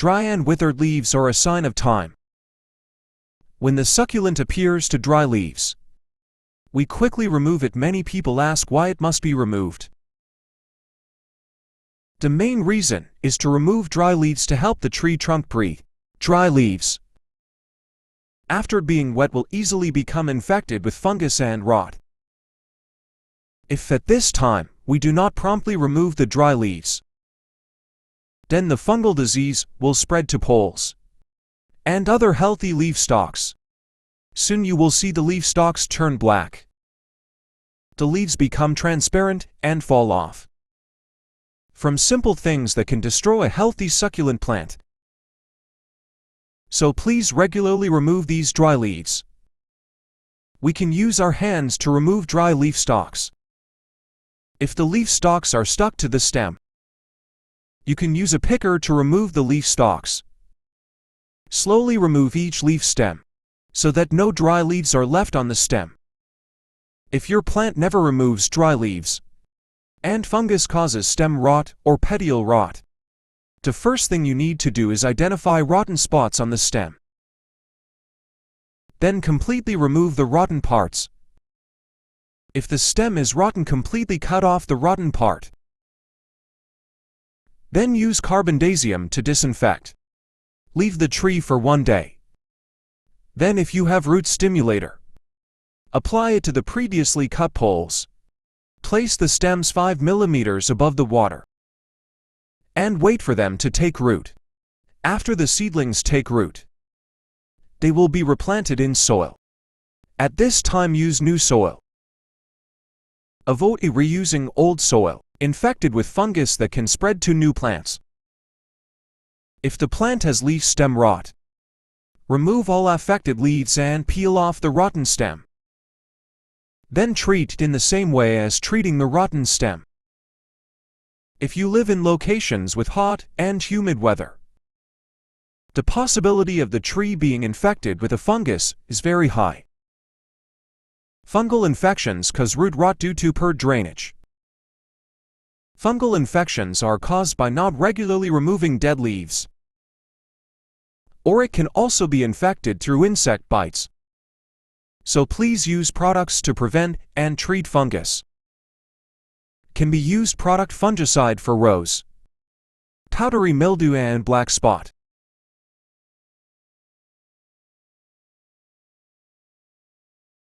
Dry and withered leaves are a sign of time. When the succulent appears to dry leaves, we quickly remove it. Many people ask why it must be removed. The main reason is to remove dry leaves to help the tree trunk breathe. Dry leaves, after being wet, will easily become infected with fungus and rot. If at this time we do not promptly remove the dry leaves, then the fungal disease will spread to poles and other healthy leaf stalks. Soon you will see the leaf stalks turn black. The leaves become transparent and fall off. From simple things that can destroy a healthy succulent plant. So please regularly remove these dry leaves. We can use our hands to remove dry leaf stalks. If the leaf stalks are stuck to the stem, you can use a picker to remove the leaf stalks. Slowly remove each leaf stem, so that no dry leaves are left on the stem. If your plant never removes dry leaves, and fungus causes stem rot or petiole rot, the first thing you need to do is identify rotten spots on the stem. Then completely remove the rotten parts. If the stem is rotten, completely cut off the rotten part. Then use carbendazim to disinfect. Leave the tree for 1 day. Then if you have root stimulator, apply it to the previously cut poles. Place the stems 5 mm above the water and wait for them to take root. After the seedlings take root, they will be replanted in soil. At this time, use new soil. Avoid reusing old soil infected with fungus that can spread to new plants. If the plant has leaf stem rot, remove all affected leaves and peel off the rotten stem. Then treat it in the same way as treating the rotten stem. If you live in locations with hot and humid weather, the possibility of the tree being infected with a fungus is very high. Fungal infections cause root rot due to poor drainage. Fungal infections are caused by not regularly removing dead leaves. Or it can also be infected through insect bites. So please use products to prevent and treat fungus. Can be used product fungicide for rose, powdery mildew and black spot.